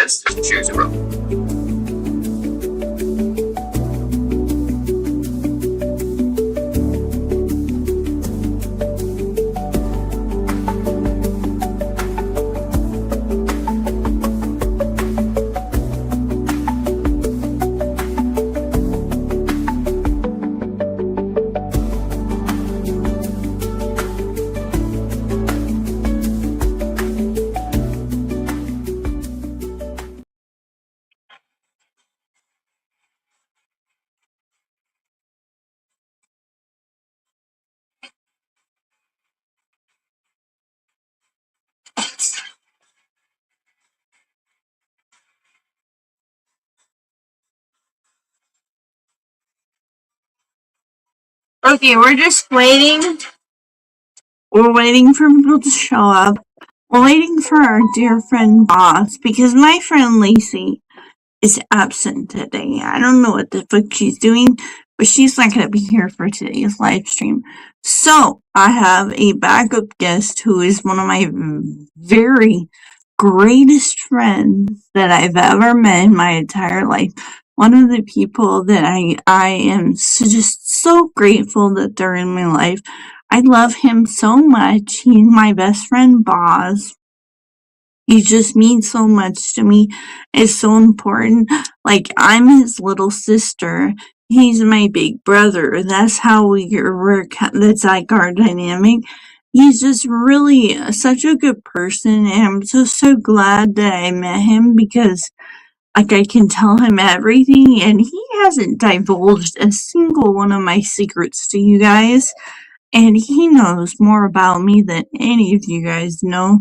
Let's choose a row. Okay, we're just waiting. We're waiting for people to show up. We're waiting for our dear friend Boss because my friend Lacey is absent today. I don't know what the fuck she's doing, but she's not going to be here for today's live stream. So I have a backup guest who is one of my very greatest friends that I've ever met in my entire life. One of the people that I am just so grateful that they're in my life. I love him so much. He's my best friend, Boz. He just means so much to me. It's so important. Like, I'm his little sister. He's my big brother. That's how that's like our dynamic. He's just really such a good person, and I'm just so glad that I met him because, like, I can tell him everything, and he hasn't divulged a single one of my secrets to you guys, and he knows more about me than any of you guys know.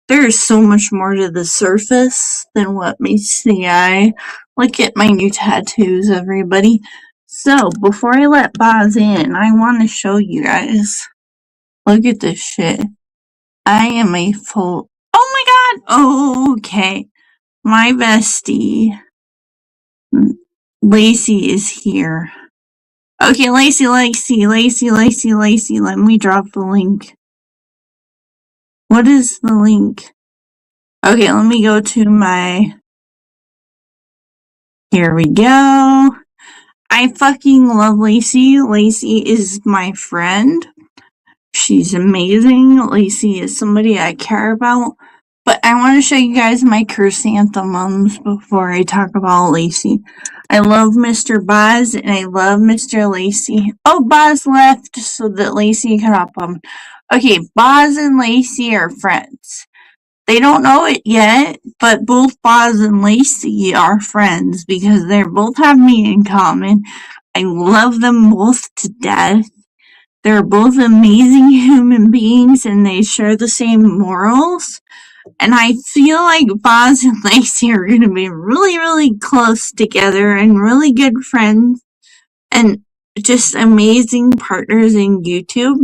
There is so much more to the surface than what meets the eye. Look at my new tattoos, everybody. So, before I let Boz in, I want to show you guys. Look at this shit. I am a full... Oh my god! Oh, okay. My bestie, Lacey, is here. Okay, Lacey, let me drop the link. What is the link? Okay, let me go to my... Here we go. I fucking love Lacey. Lacey is my friend. She's amazing. Lacey is somebody I care about. But I want to show you guys my chrysanthemums before I talk about Lacey. I love Mr. Boz and I love Mr. Lacey. Oh, Boz left so that Lacey can hop on. Okay, Boz and Lacey are friends. They don't know it yet, but both Boz and Lacey are friends because they both have me in common. I love them both to death. They're both amazing human beings and they share the same morals. And I feel like Boz and Lacey are going to be really, really close together and really good friends and just amazing partners in YouTube.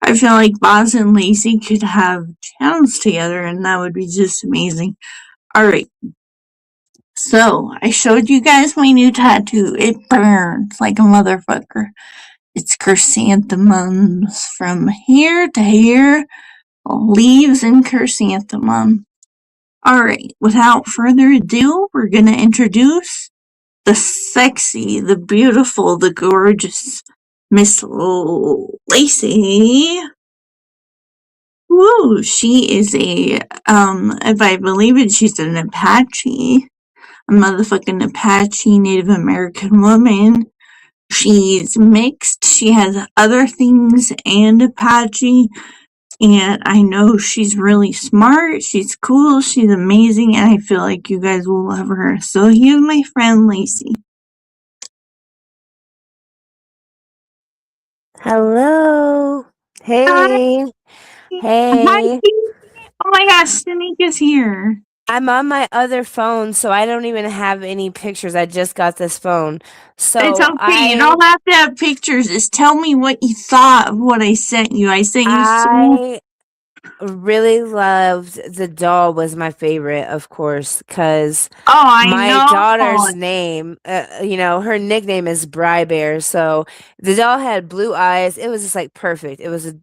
I feel like Boz and Lacey could have channels together and that would be just amazing. Alright. So, I showed you guys my new tattoo. It burns like a motherfucker. It's chrysanthemums from here to here. Leaves and chrysanthemum. Alright, without further ado, we're gonna introduce the sexy, the beautiful, the gorgeous Miss Lacey. Woo, she is if I believe it, she's an Apache. A motherfucking Apache Native American woman. She's mixed. She has other things and Apache. And I know she's really smart. She's cool. She's amazing. And I feel like you guys will love her. So here's my friend Lacey. Hello. Hey. Hi. Hey. Oh my gosh, Shanika's here. I'm on my other phone, so I don't even have any pictures. I just got this phone. So it's okay. You don't have to have pictures. Just tell me what you thought of what I sent you. I sent you I really loved the doll was my favorite, of course, because my daughter's name, her nickname is Bri Bear. So the doll had blue eyes. It was just like perfect. It was a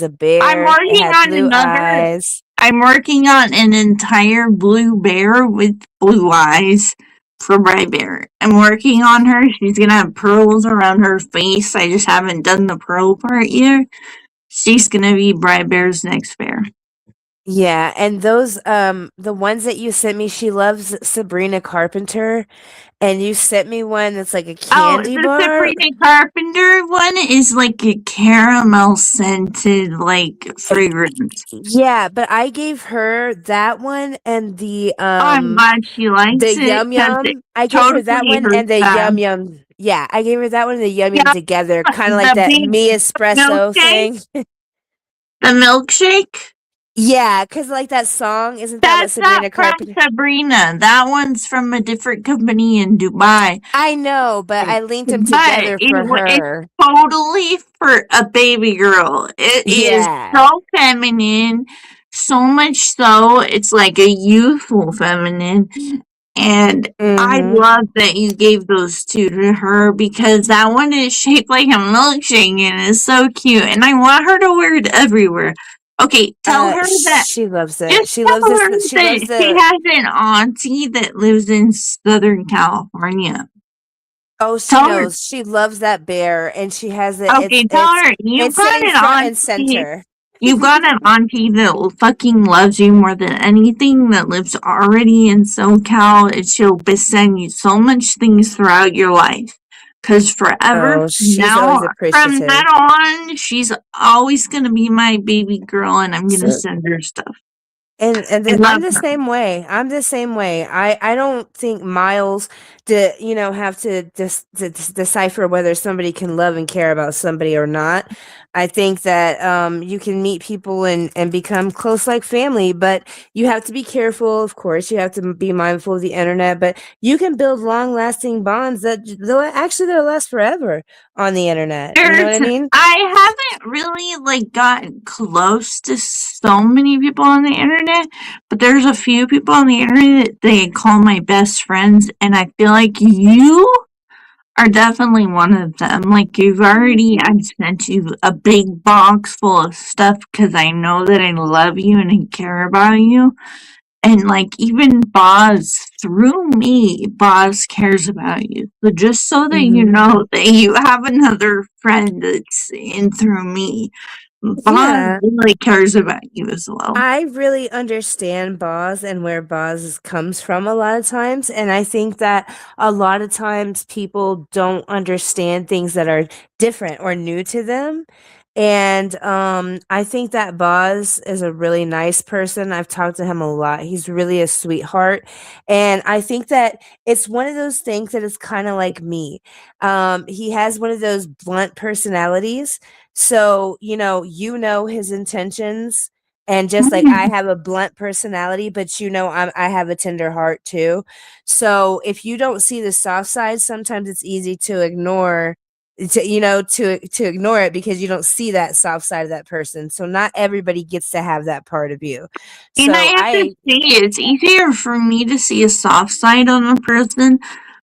bear. I'm working it had on blue another. eyes. I'm working on an entire blue bear with blue eyes for Bri Bear. I'm working on her. She's gonna have pearls around her face. I just haven't done the pearl part yet. She's gonna be Bri Bear's next bear. Yeah, and those the ones that you sent me, she loves Sabrina Carpenter, and you sent me one that's like a Oh, candy the bar. Sabrina Carpenter one is like a caramel scented like fragrance. Yeah, but I gave her that one and I'm glad she the likes it yum because yum. it's I gave her that totally one her and the style. yum yum. Yeah, I gave her that one and the yum yum Yeah, together, kind of like the that big me espresso milkshake. thing. The milkshake. Yeah, because like that song, isn't that what That's not Sabrina from Carpenter? Sabrina. That one's from a different company in Dubai. I know, but I linked them But together for it's her. totally for a baby girl. It is Yeah. so feminine, so much so it's like a youthful feminine. And I Mm-hmm. love that you gave those two to her because that one is shaped like a milkshake and is so cute. And I want her to wear it everywhere. Okay, tell her that. She loves it. Just She loves tell her this. She loves that she the. has an auntie that lives in Southern California. Oh, she Tell her. knows. She loves that bear, and she has it. Okay, tell her you've It's got sitting an front and auntie. center. You've got an auntie that fucking loves you more than anything, that lives already in SoCal, and she'll send you so much things throughout your life. Cause forever Oh, from she's always now, from appreciative. that on, she's always gonna be my baby girl, and I'm gonna So, send her stuff. and I I'm love the her. same way. I'm the same way. I don't think Miles have to decipher whether somebody can love and care about somebody or not. I think that you can meet people and become close like family, but you have to be careful. Of course, you have to be mindful of the internet, but you can build long lasting bonds that they'll last forever on the internet. You know what I mean? I haven't really like gotten close to so many people on the internet, but there's a few people on the internet that they call my best friends, and I feel like you are definitely one of them. Like I've sent you a big box full of stuff because I know that I love you and I care about you. And like even Boz, through me, Boz cares about you. So just so that you Hmm. know that you have another friend that's in through me, Boz Yeah. really cares about you as well. I really understand Boz and where Boz comes from a lot of times. And I think that a lot of times people don't understand things that are different or new to them. And I think that Boz is a really nice person. I've talked to him a lot. He's really a sweetheart. And I think that it's one of those things that is kind of like me. He has one of those blunt personalities. So, his intentions, and just like I have a blunt personality, but I have a tender heart too. So if you don't see the soft side, sometimes it's easy to ignore to ignore it because you don't see that soft side of that person. So not everybody gets to have that part of you. And I So have to say, it's easier for me to see a soft side on a person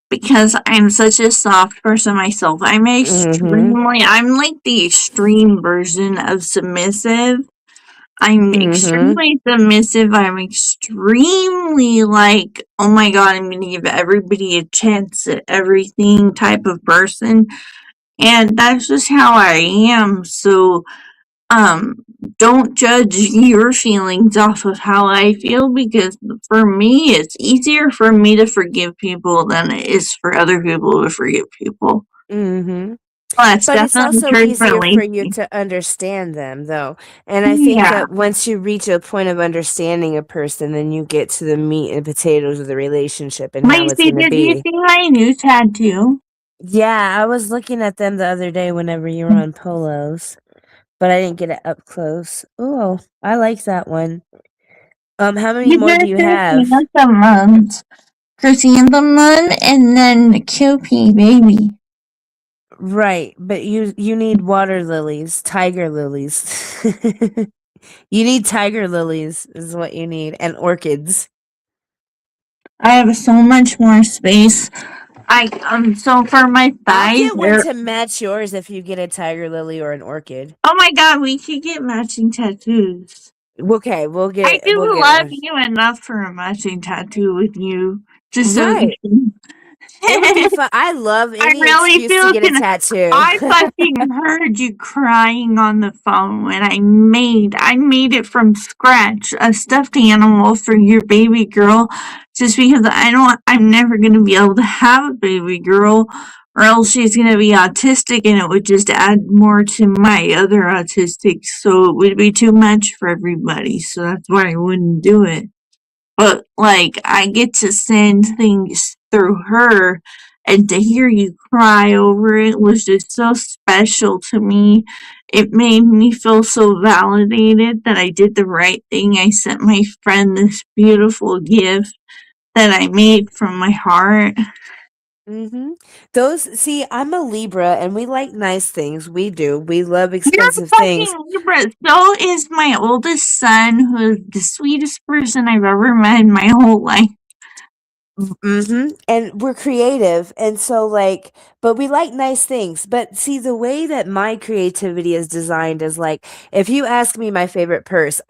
because I'm such a soft person myself. Mhm. I'm like the extreme version of submissive. I'm Mhm. extremely submissive. I'm extremely like, oh my god, I'm gonna give everybody a chance at everything type of person. And that's just how I am. So, um, don't judge your feelings off of how I feel because for me, it's easier for me to forgive people than it is for other people to forgive people. Mhm. Well, that's But it's definitely also true for easier for you Lacey. to understand them, though. And I think Yeah. that once you reach a point of understanding a person, then you get to the meat and potatoes of the relationship and how it's Lacey, going to did you be. see my new tattoo? Yeah, I was looking at them the other day whenever you were on polos, but I didn't get it up close. Oh, I like that one. How many You more do got you have? chrysanthemum, and then Kewpie baby. Right, but you need water lilies, tiger lilies. You need tiger lilies is what you need, and orchids. I have so much more space. So for my I'll thighs, get one to match yours if you get a tiger lily or an orchid. oh my god, we could get matching tattoos. Okay, I we'll do get love one. you enough for a matching tattoo with you. Just so you Right. can. It would be fun. I love I any really excuse to feel get a can. tattoo. I fucking heard you crying on the phone when I made it from scratch a stuffed animal for your baby girl, just because I'm never gonna be able to have a baby girl, or else she's gonna be autistic, and it would just add more to my other autistic, so it would be too much for everybody. So that's why I wouldn't do it. But like I get to send things through her, and to hear you cry over it was just so special to me. It made me feel so validated that I did the right thing. I sent my friend this beautiful gift that I made from my heart. Mhm. I'm a Libra and we like nice things. We do. We love You're expensive things. fucking Libra. So is my oldest son, who is the sweetest person I've ever met in my whole life. And we're creative. And so, like, but we like nice things. But see, the way that my creativity is designed is like, if you ask me my favorite purse,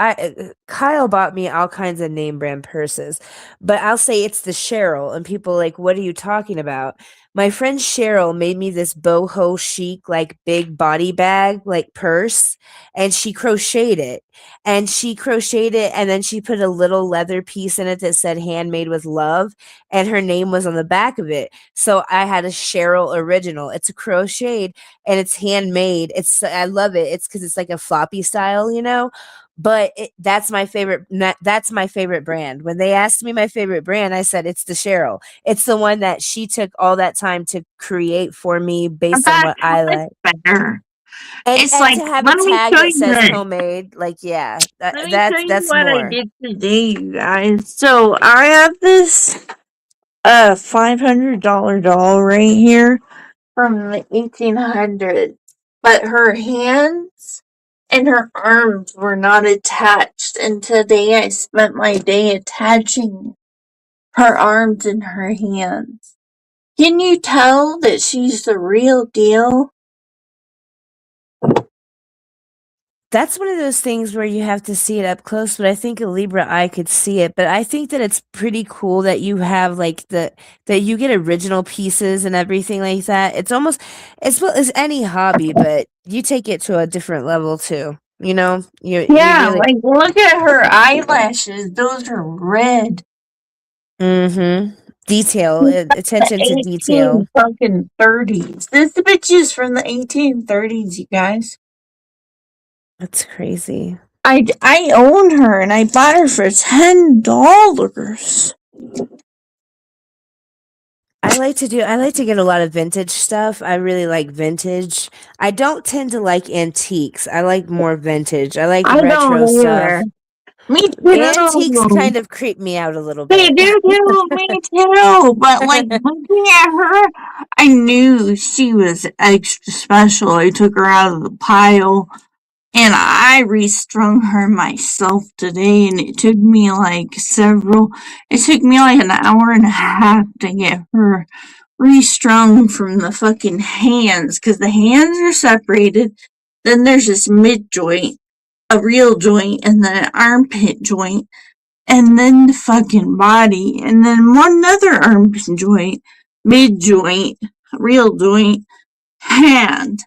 Kyle bought me all kinds of name brand purses, but I'll say it's the Cheryl. And people like, what are you talking about? My friend Cheryl made me this boho chic, like big body bag, like purse, and she crocheted it. And then she put a little leather piece in it that said handmade with love, and her name was on the back of it. So I had a Cheryl original. It's a crocheted and it's handmade. I love it. It's because it's like a floppy style, you know. But that's my favorite. That's my favorite brand. When they asked me my favorite brand, I said it's the Cheryl. It's the one that she took all that time to create for me based on That's what I much like. better. And It's and like, to have a let me tag show that you says this. homemade, like yeah, Let me show you that's what I more. did today, you guys. So I have this $500 doll right here from the 1800s, but her hands and her arms were not attached. And today I spent my day attaching her arms and her hands. Can you tell that she's the real deal? That's one of those things where you have to see it up close, but I think a Libra eye could see it. But I think that it's pretty cool that you have like that you get original pieces and everything like that. It's well as any hobby, but you take it to a different level too. You know, you Yeah, really. like look at her eyelashes. Those are red. Mm-hmm. Detail, The attention to 18 detail. fucking 30s. This bitch is from the 1830s, you guys. That's crazy. I own her and I bought her for $10. I like to get a lot of vintage stuff. I really like vintage. I don't tend to like antiques. I like more vintage. I like I retro don't either. stuff. Me Antiques too. kind of creep me out a little They bit. do too, me too. But like looking at her, I knew she was extra special. I took her out of the pile and I restrung her myself today, and it took me like an hour and a half to get her restrung from the fucking hands, because the hands are separated. Then there's this mid joint, a real joint, and then an armpit joint, and then the fucking body, and then one other armpit joint, mid joint, real joint, hand.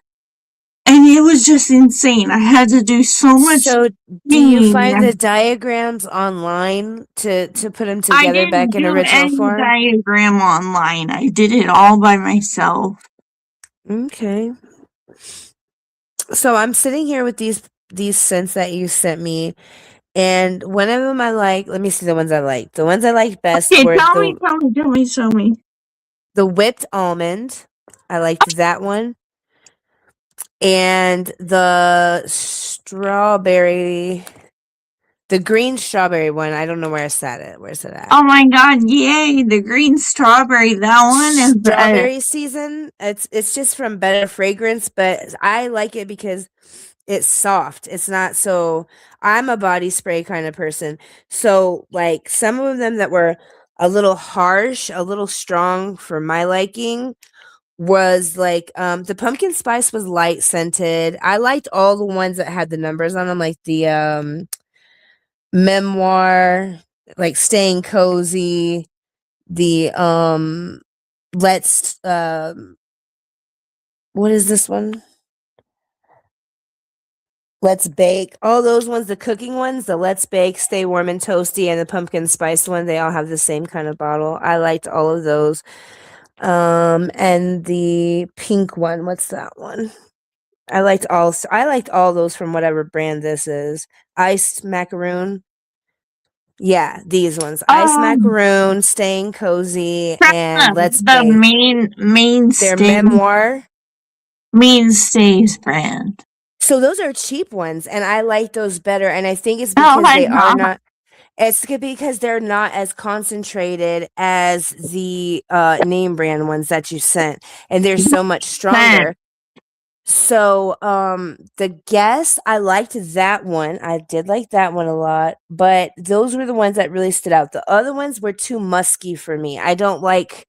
And it was just insane. I had to do so much So, do you find the thing. diagrams online to put them I together back didn't in do original any form? diagram online. I did it all by myself. Okay. So I'm sitting here with these scents that you sent me, and one of them I like. Let me see the ones I like. The ones I liked best Okay, were tell me. the whipped almond. I liked that one. And the green strawberry one, I don't know where it's at. Where's it at? Oh my god, yay, the green strawberry. That one is Strawberry season. It's just from Better Fragrance, but I like it because it's soft. It's not so. I'm a body spray kind of person. So like some of them that were a little harsh, a little strong for my liking was like the pumpkin spice was light scented. I liked all the ones that had the numbers on them, like Memoir, like Staying Cozy, the let's what is this one? Let's Bake. All those ones, the cooking ones, the Let's Bake, Stay Warm and Toasty, and the pumpkin spice one, they all have the same kind of bottle. I liked all of those. And the pink one, what's that one? I liked all those from whatever brand this is. Iced macaroon. Yeah, these ones. Iced macaroon, Staying Cozy, and Let's the Bake. Their Memoir. Mainstays brand. So those are cheap ones, and I like those better. And I think it's because they are not. It's because they're not as concentrated as the name brand ones that you sent, and they're so much stronger. So the Guess, I liked that one. I did like that one a lot, but those were the ones that really stood out. The other ones were too musky for me. I don't like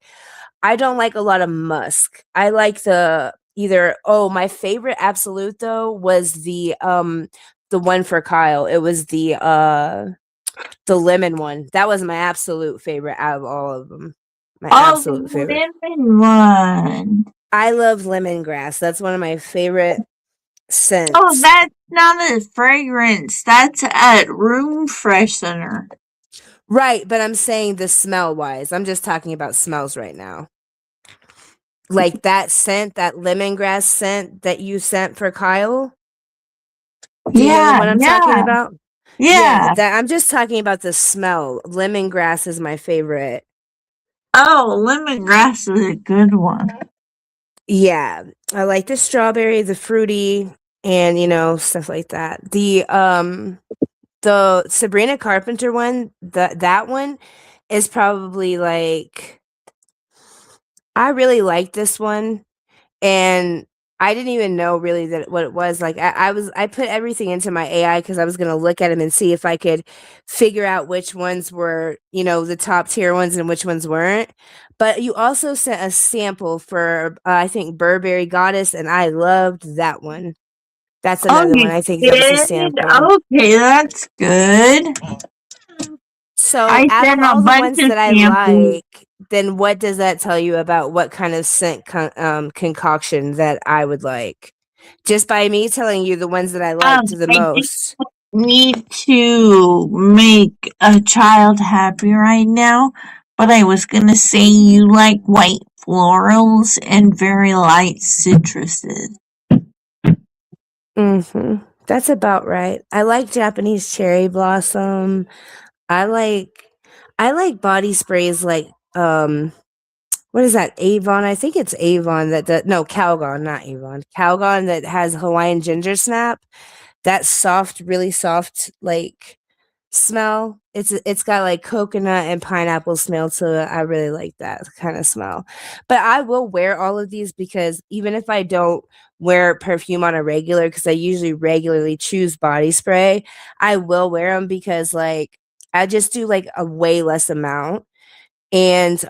a lot of musk. I like my favorite Absolute though was the one for Kyle. It was the lemon one. That was my absolute favorite out of all of them. My absolute favorite. Lemon one. I love lemongrass. That's one of my favorite scents. Oh, that's not a fragrance. That's a room freshener. Right, but I'm saying the smell wise. I'm just talking about smells right now. Like that scent, that lemongrass scent that you sent for Kyle. Do you know what I'm talking about? Yeah. I'm just talking about the smell. Lemongrass is my favorite. Oh, lemongrass is a good one. Yeah, I like the strawberry, the fruity, and stuff like that. The Sabrina Carpenter one, that one is probably like, I really like this one, and I didn't even know really that what it was. Like I put everything into my AI because I was gonna look at them and see if I could figure out which ones were, the top tier ones and which ones weren't. But you also sent a sample for I think Burberry Goddess, and I loved that one. That's another one. I think that was a sample. Okay, that's good. So out of all the ones that I like, then what does that tell you about what kind of scent concoction that I would like? Just by me telling you the ones that I liked the most. Need to make a child happy right now, but I was gonna say you like white florals and very light citruses. That's about right. I like Japanese cherry blossom. I like body sprays like what is that? Avon. I think it's Avon Calgon, not Avon. Calgon that has Hawaiian ginger snap. That soft, really soft like smell. It's got like coconut and pineapple smell to it. I really like that kind of smell. But I will wear all of these because even if I don't wear perfume on a regular, because I usually regularly choose body spray, I will wear them because like I just do like a way less amount. And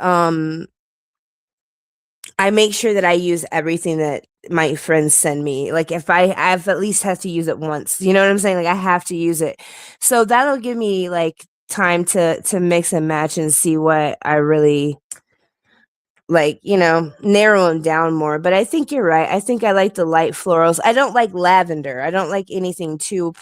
I make sure that I use everything that my friends send me. Like if I've at least have to use it once. You know what I'm saying? Like I have to use it. So that'll give me like time to mix and match and see what I really like, narrow them down more. But I think you're right. I think I like the light florals. I don't like lavender. I don't like anything too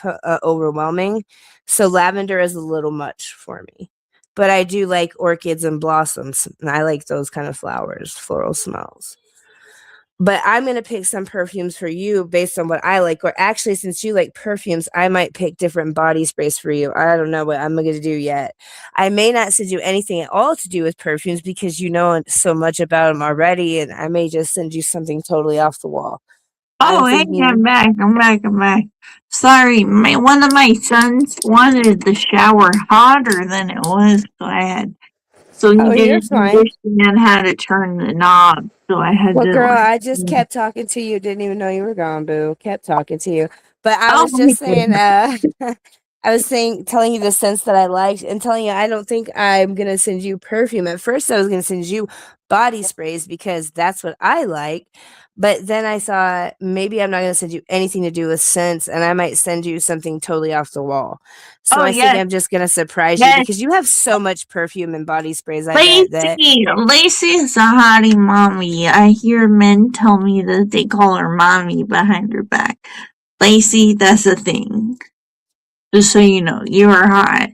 overwhelming. So lavender is a little much for me. But I do like orchids and blossoms, and I like those kind of flowers, floral smells. But I'm going to pick some perfumes for you based on what I like. Or actually, since you like perfumes, I might pick different body sprays for you. I don't know what I'm going to do yet. I may not send you anything at all to do with perfumes because you know so much about them already. And I may just send you something totally off the wall. Oh, hey, I'm back. Sorry, one of my sons wanted the shower hotter than it was, so he didn't understand how to turn the knob. So I had to. Girl, I just kept talking to you. Didn't even know you were gone, boo. Kept talking to you. But I was just saying, I was telling you the scents that I liked and telling you I don't think I'm gonna send you perfume. At first, I was gonna send you body sprays because that's what I like. But then I thought maybe I'm not gonna send you anything to do with scents, and I might send you something totally off the wall. So Oh, I think yes. I'm just gonna surprise you Yes. because you have so much perfume and body sprays. I bet that Lacey is a hottie mommy. I hear men tell me that they call her mommy behind her back. Lacey, that's a thing. Just so you know, you are hot.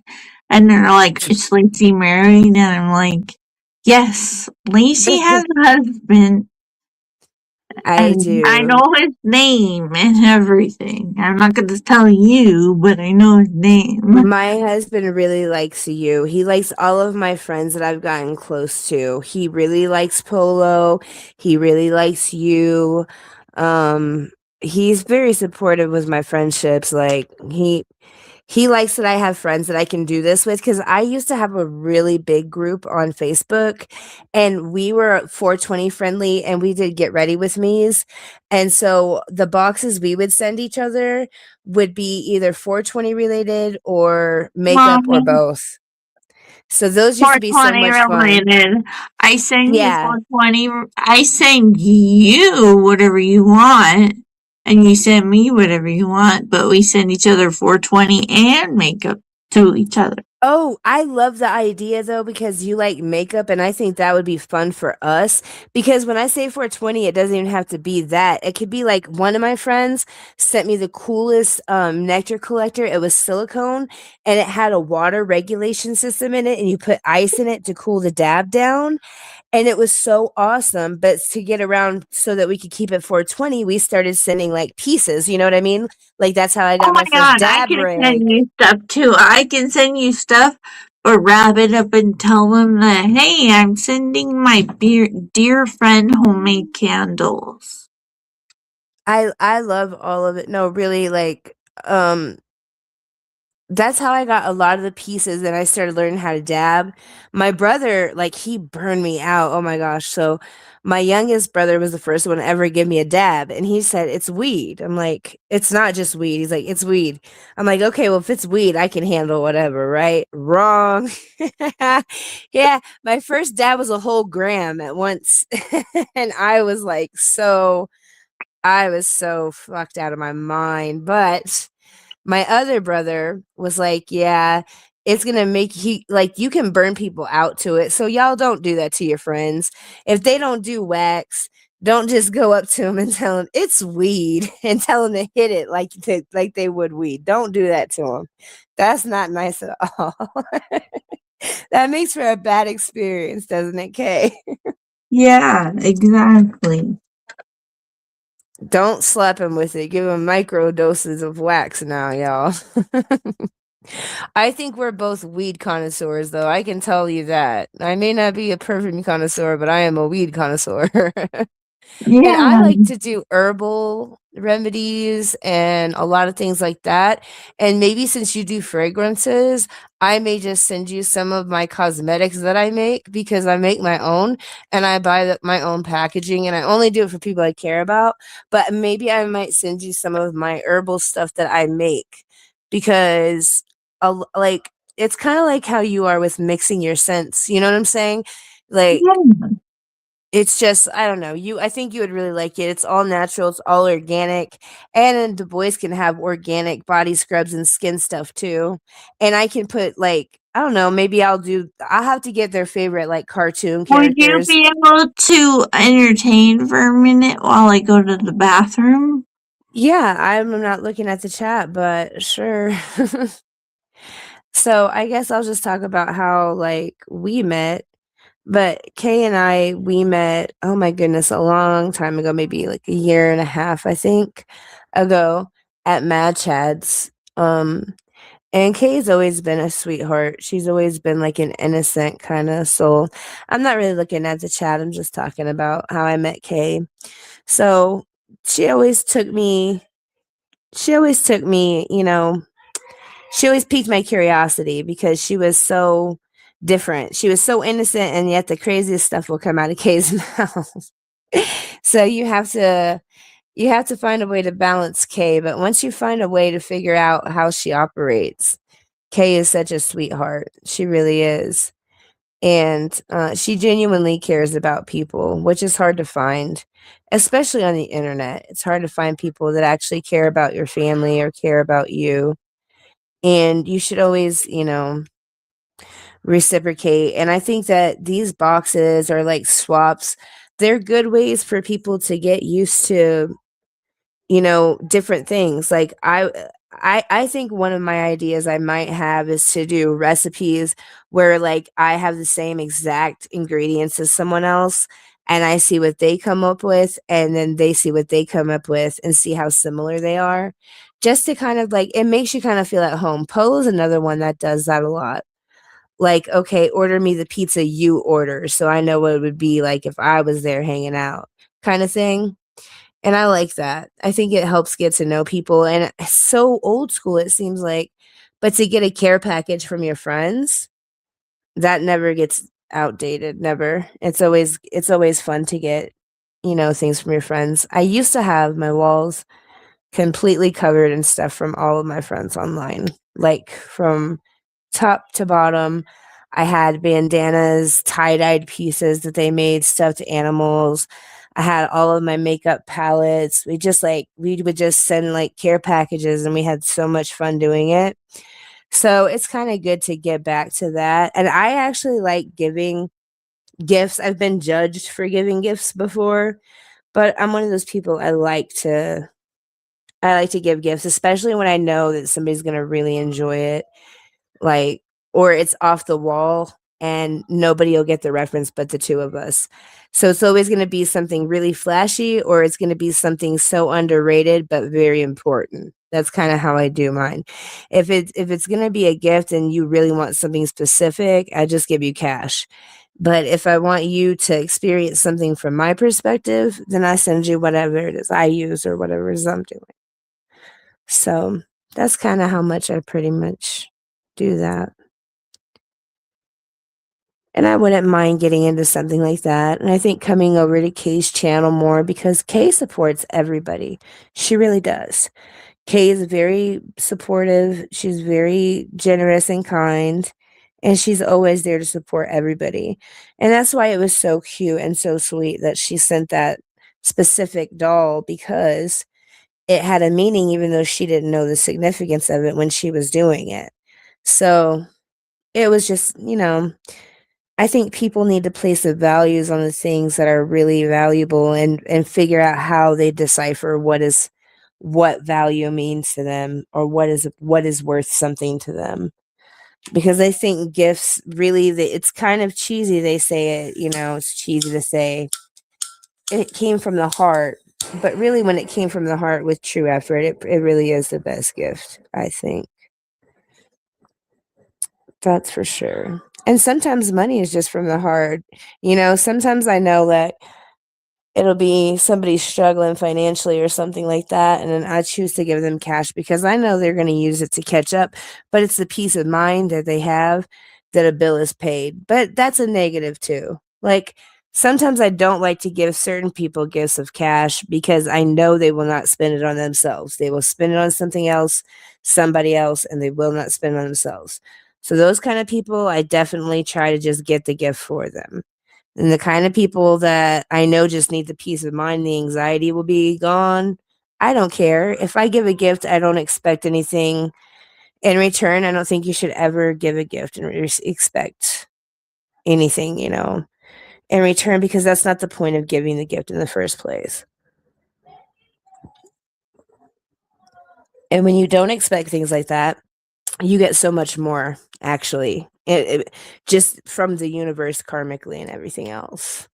And they're like, is Lacey married? And I'm like, yes, Lacey has a husband. I And I do. know his name and everything. I'm not going to tell you, but I know his name. My husband really likes you. He likes all of my friends that I've gotten close to. He really likes Polo. He really likes you. Um, he's very supportive with my friendships. Like he likes that I have friends that I can do this with because I used to have a really big group on Facebook and we were 420 friendly and we did get ready with me's. And so the boxes we would send each other would be either 420 related or makeup or Mommy, both. So those used to be so 420 much fun. related. I send you Yeah. 420. I send you whatever you want. And you send me whatever you want. But we send each other 420 and makeup to each other. Oh, I love the idea though because you like makeup and I think that would be fun for us because when I say 420 it doesn't even have to be that. It could be like one of my friends sent me the coolest nectar collector. It was silicone and it had a water regulation system in it and you put ice in it to cool the dab down and it was so awesome. But to get around so that we could keep it 420, we started sending like pieces, you know what I mean? Like that's how I Oh got my my first god, I dab can send rig. you stuff too. I can send you stuff, but wrap it up and tell them that, hey, I'm sending my dear friend homemade candles. I love all of it. No, really, like, that's how I got a lot of the pieces and I started learning how to dab. My brother, like, he burned me out. Oh my gosh. So my youngest brother was the first one to ever give me a dab, and he said, "It's weed." I'm like, "It's not just weed." He's like, "It's weed." I'm like, "Okay, well, if it's weed, I can handle whatever, right?" Wrong. Yeah, my first dab was a whole gram at once. And I was so fucked out of my mind. But my other brother was like, "Yeah, it's gonna make you can burn people out to it. So y'all don't do that to your friends. If they don't do wax, don't just go up to them and tell them it's weed and tell them to hit it like they would weed. Don't do that to them. That's not nice at all." That makes for a bad experience, doesn't it, Kay? Yeah, exactly. Don't slap him with it. Give him micro doses of wax now, y'all. I think we're both weed connoisseurs, though. I can tell you that. I may not be a perfume connoisseur, but I am a weed connoisseur. And I Yeah. like to do herbal remedies and a lot of things like that. And maybe since you do fragrances, I may just send you some of my cosmetics that I make because I make my own and I buy my own packaging and I only do it for people I care about. But maybe I might send you some of my herbal stuff that I make because, like, it's kind of like how you are with mixing your scents. You know what I'm saying? Like, Yeah. it's just I don't know, I think you would really like it. It's all natural, it's all organic, and then the boys can have organic body scrubs and skin stuff too. And I can put like I don't know, maybe I'll have to get their favorite like cartoon Would you characters. be able to entertain for a minute while I go to the bathroom? Yeah, I'm not looking at the chat, but sure. So I guess I'll just talk about how like we met. But Kay and I, we met, oh my goodness, a long time ago, maybe like a year and a half, I think, ago at Mad Chad's. And Kay's always been a sweetheart. She's always been like an innocent kind of soul. I'm not really looking at the chat. I'm just talking about how I met Kay. So she always took me, you know, she always piqued my curiosity because she was so different. She was so innocent, and yet the craziest stuff will come out of Kay's mouth. So you have to You have to find a way to balance Kay, but once you find a way to figure out how she operates, Kay is such a sweetheart. She really is. And she genuinely cares about people, which is hard to find, especially on the internet. It's hard to find people that actually care about your family or care about you. And you should always, reciprocate. And I think that these boxes are like swaps. They're good ways for people to get used to, different things. Like I think one of my ideas I might have is to do recipes where like I have the same exact ingredients as someone else and I see what they come up with and then they see what they come up with and see how similar they are. Just to kind of like it makes you kind of feel at home. Poe is another one that does that a lot. Like, okay, order me the pizza you order so I know what it would be like if I was there hanging out kind of thing. And I like that. I think it helps get to know people, and it's so old school, it seems like, but to get a care package from your friends, that never gets outdated, never. It's always fun to get, things from your friends. I used to have my walls completely covered in stuff from all of my friends online, like from top to bottom. I had bandanas, tie-dyed pieces that they made, stuffed animals. I had all of my makeup palettes. We would just send like care packages and we had so much fun doing it. So it's kind of good to get back to that. And I actually like giving gifts. I've been judged for giving gifts before, but I'm one of those people I like to give gifts, especially when I know that somebody's going to really enjoy it, like, or it's off the wall and nobody will get the reference but the two of us. So it's always going to be something really flashy or it's going to be something so underrated but very important. That's kind of how I do mine. If it's going to be a gift and you really want something specific, I just give you cash. But if I want you to experience something from my perspective, then I send you whatever it is I use or whatever it is I'm doing. So that's kind of how much I pretty much do that. And I wouldn't mind getting into something like that. And I think coming over to Kay's channel more because Kay supports everybody. She really does. Kay is very supportive. She's very generous and kind. And she's always there to support everybody. And that's why it was so cute and so sweet that she sent that specific doll because it had a meaning even though she didn't know the significance of it when she was doing it. So it was just, I think people need to place the values on the things that are really valuable and figure out how they decipher what value means to them or what is worth something to them. Because I think gifts really it's kind of cheesy they say it, it's cheesy to say it came from the heart, but really when it came from the heart with true effort, it really is the best gift, I think. That's for sure. And sometimes money is just from the heart. Sometimes I know that it'll be somebody struggling financially or something like that, and then I choose to give them cash because I know they're going to use it to catch up, but it's the peace of mind that they have that a bill is paid. But that's a negative too. Like sometimes I don't like to give certain people gifts of cash because I know they will not spend it on themselves. They will spend it on something else, somebody else, and they will not spend it on themselves. So those kind of people, I definitely try to just get the gift for them. And the kind of people that I know just need the peace of mind, the anxiety will be gone. I don't care. If I give a gift, I don't expect anything in return. I don't think you should ever give a gift and expect anything, in return, because that's not the point of giving the gift in the first place. And when you don't expect things like that, you get so much more, actually, just from the universe karmically and everything else.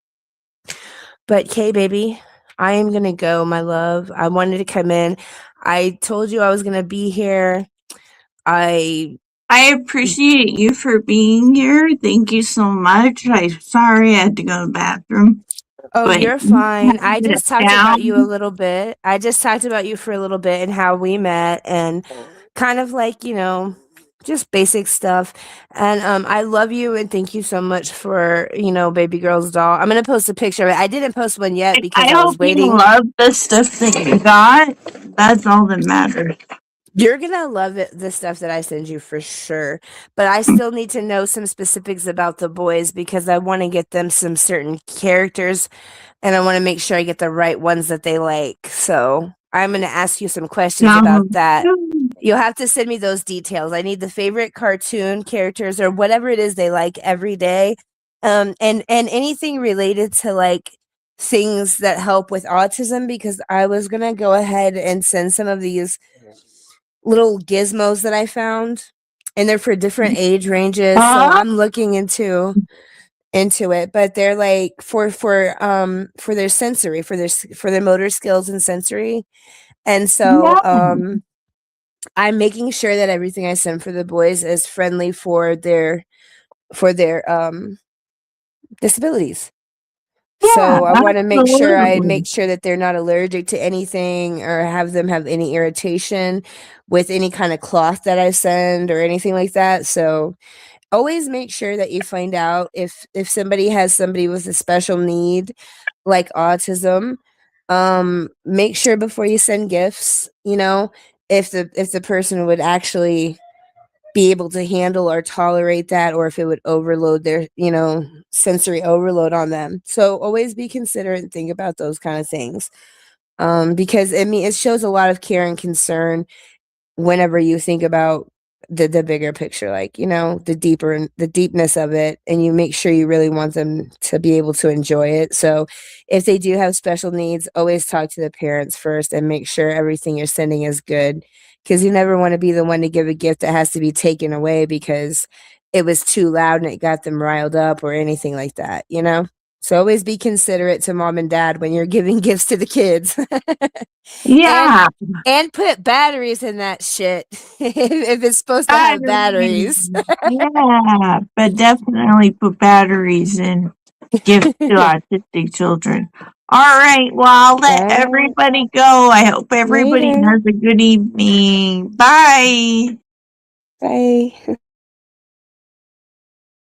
But Kay, baby, I am going to go, my love. I wanted to come in. I told you I was going to be here. I appreciate you for being here. Thank you so much. I'm sorry I had to go to the bathroom. Oh, but you're fine. I just talked about you a little bit. I just talked about you for a little bit and how we met and kind of like, just basic stuff. And I love you and thank you so much for, baby girl's doll. I'm gonna post a picture of it. I didn't post one yet because I I hope was you waiting. love the stuff that you got. That's all that matters. You're gonna love it, the stuff that I send you for sure. But I still need to know some specifics about the boys because I want to get them some certain characters and I want to make sure I get the right ones that they like. So I'm gonna ask you some questions about that. You'll have to send me those details. I need the favorite cartoon characters or whatever it is they like every day. And anything related to like things that help with autism because I was gonna go ahead and send some of these little gizmos that I found and they're for different age ranges. So I'm looking into it, but they're like for their sensory, for their motor skills and sensory. And so I'm making sure that everything I send for the boys is friendly for their disabilities. So I want to make sure that they're not allergic to anything or have them have any irritation with any kind of cloth that I send or anything like that. So always make sure that you find out if somebody has somebody with a special need like autism. Make sure before you send gifts, if the person would actually be able to handle or tolerate that or if it would overload their sensory overload on them. So always be considerate and think about those kind of things, because it shows a lot of care and concern whenever you think about the bigger picture, like the deepness of it, and you make sure you really want them to be able to enjoy it. So if they do have special needs, always talk to the parents first and make sure everything you're sending is good, because you never want to be the one to give a gift that has to be taken away because it was too loud and it got them riled up or anything like that. So always be considerate to mom and dad when you're giving gifts to the kids. Yeah. And put batteries in that shit if it's supposed to have batteries. Yeah, but definitely put batteries in gifts to autistic children. All right, well, I'll let everybody go. I hope everybody has a good evening. Bye. Bye.